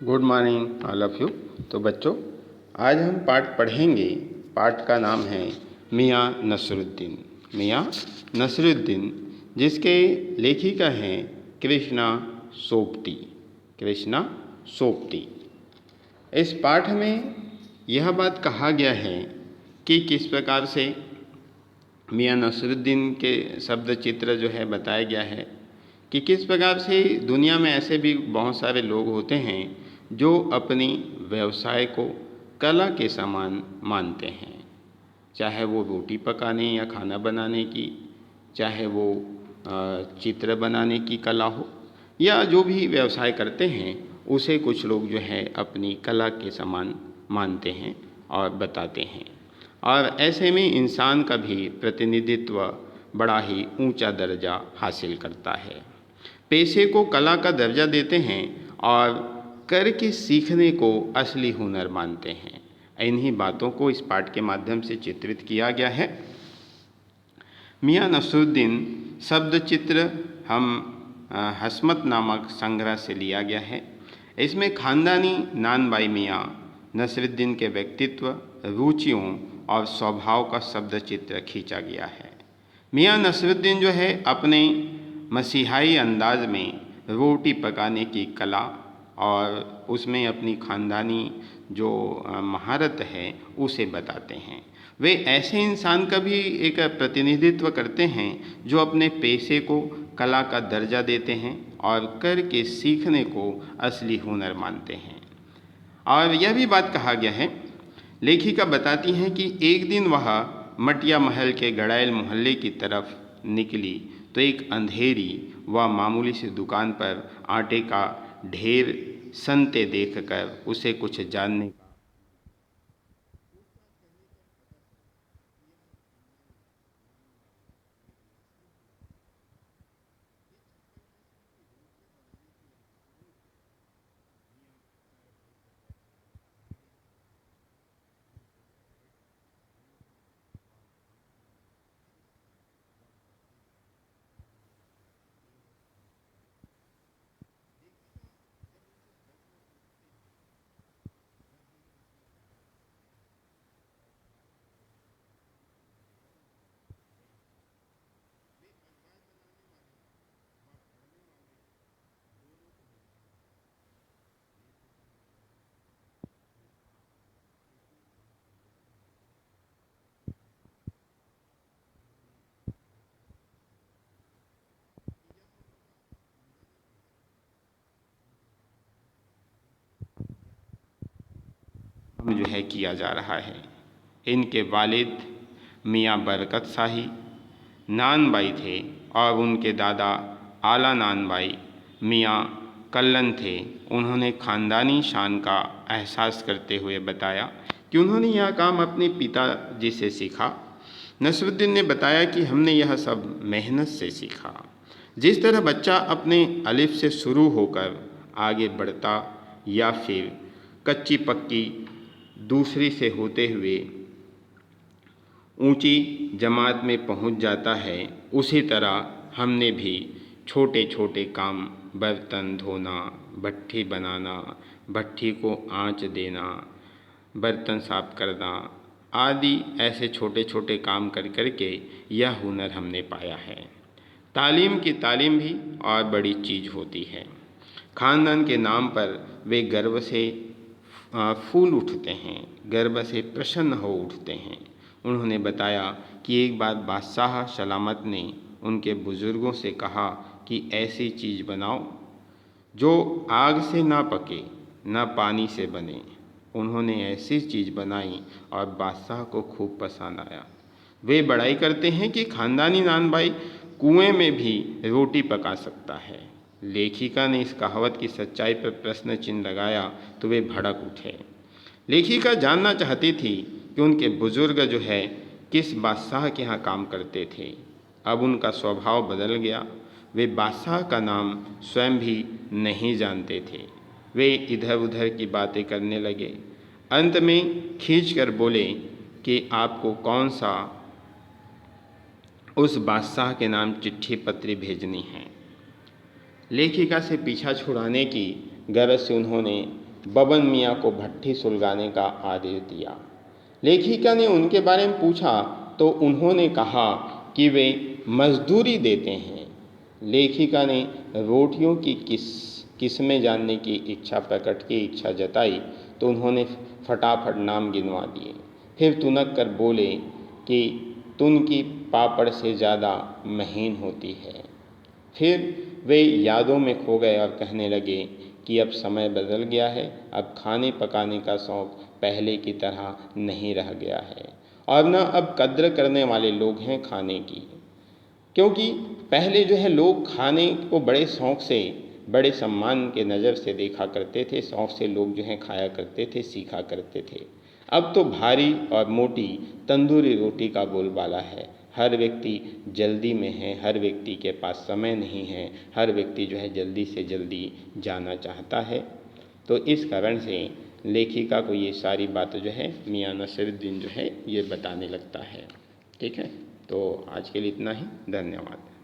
Good morning all of you. तो बच्चों, आज हम पाठ पढ़ेंगे। पाठ का नाम है मियाँ नसरुद्दीन। मियाँ नसरुद्दीन, जिसके लेखिका हैं कृष्णा सोपती। कृष्णा सोपती। इस पाठ में यह बात कहा गया है कि किस प्रकार से मियाँ नसरुद्दीन के शब्द चित्र जो है बताया गया है कि किस प्रकार से दुनिया में ऐसे भी बहुत सारे लोग होते हैं जो अपनी व्यवसाय को कला के समान मानते हैं। चाहे वो रोटी पकाने या खाना बनाने की, चाहे वो चित्र बनाने की कला हो, या जो भी व्यवसाय करते हैं उसे कुछ लोग जो है अपनी कला के समान मानते हैं और बताते हैं। और ऐसे में इंसान का भी प्रतिनिधित्व बड़ा ही ऊंचा दर्जा हासिल करता है। पेशे को कला का दर्जा देते हैं और करके सीखने को असली हुनर मानते हैं। इन्हीं बातों को इस पाठ के माध्यम से चित्रित किया गया है। मियाँ नसरुद्दीन शब्द चित्र हम हस्मत नामक संग्रह से लिया गया है। इसमें खानदानी नानबाई मियाँ नसरुद्दीन के व्यक्तित्व, रुचियों और स्वभाव का शब्द चित्र खींचा गया है। मियाँ नसरुद्दीन जो है अपने मसीहाई अंदाज में रोटी पकाने की कला और उसमें अपनी खानदानी जो महारत है उसे बताते हैं। वे ऐसे इंसान का भी एक प्रतिनिधित्व करते हैं जो अपने पेशे को कला का दर्जा देते हैं और करके सीखने को असली हुनर मानते हैं। और यह भी बात कहा गया है, लेखिका बताती हैं कि एक दिन वह मटिया महल के गड़ैल मोहल्ले की तरफ निकली तो एक अंधेरी व मामूली सी दुकान पर आटे का ढेर सनते देखकर उसे कुछ जानने का जो है किया जा रहा है। इनके वालिद मियाँ बरकत शाही नानबाई थे और उनके दादा आला नानबाई मियाँ कल्लन थे। उन्होंने ख़ानदानी शान का एहसास करते हुए बताया कि उन्होंने यह काम अपने पिताजी से सीखा। नसरुद्दीन ने बताया कि हमने यह सब मेहनत से सीखा। जिस तरह बच्चा अपने अलिफ से शुरू होकर आगे बढ़ता या फिर कच्ची पक्की दूसरी से होते हुए ऊंची जमात में पहुंच जाता है, उसी तरह हमने भी छोटे छोटे काम, बर्तन धोना, भट्ठी बनाना, भट्ठी को आंच देना, बर्तन साफ करना आदि ऐसे छोटे छोटे काम कर करके यह हुनर हमने पाया है। तालीम की तालीम भी और बड़ी चीज़ होती है। खानदान के नाम पर वे गर्व से फूल उठते हैं, गर्व से प्रसन्न हो उठते हैं। उन्होंने बताया कि एक बार बादशाह सलामत ने उनके बुज़ुर्गों से कहा कि ऐसी चीज़ बनाओ जो आग से ना पके, ना पानी से बने। उन्होंने ऐसी चीज़ बनाई और बादशाह को खूब पसंद आया। वे बड़ाई करते हैं कि खानदानी नानबाई कुएं में भी रोटी पका सकता है। लेखिका ने इस कहावत की सच्चाई पर प्रश्न चिन्ह लगाया तो वे भड़क उठे। लेखिका जानना चाहती थी कि उनके बुजुर्ग जो है किस बादशाह के यहाँ काम करते थे। अब उनका स्वभाव बदल गया। वे बादशाह का नाम स्वयं भी नहीं जानते थे। वे इधर उधर की बातें करने लगे। अंत में खींच कर बोले कि आपको कौन सा उस बादशाह के नाम चिट्ठी पत्री भेजनी है। लेखिका से पीछा छुड़ाने की गरज से उन्होंने बबन मियाँ को भट्ठी सुलगाने का आदेश दिया। लेखिका ने उनके बारे में पूछा तो उन्होंने कहा कि वे मजदूरी देते हैं। लेखिका ने रोटियों की किस्में जानने की इच्छा जताई तो उन्होंने फटाफट नाम गिनवा दिए। फिर तुनक कर बोले कि तुन की पापड़ से ज़्यादा महीन होती है। फिर वे यादों में खो गए और कहने लगे कि अब समय बदल गया है, अब खाने पकाने का शौक़ पहले की तरह नहीं रह गया है और न अब कद्र करने वाले लोग हैं खाने की। क्योंकि पहले जो है लोग खाने को बड़े शौक़ से, बड़े सम्मान के नज़र से देखा करते थे, शौक़ से लोग जो हैं खाया करते थे, सीखा करते थे। अब तो भारी और मोटी तंदूरी रोटी का बोलबाला है। हर व्यक्ति जल्दी में है, हर व्यक्ति के पास समय नहीं है, हर व्यक्ति जो है जल्दी से जल्दी जाना चाहता है। तो इस कारण से लेखिका को ये सारी बातें जो है मियाँ नसीरुद्दीन जो है ये बताने लगता है। ठीक है, तो आज के लिए इतना ही। धन्यवाद।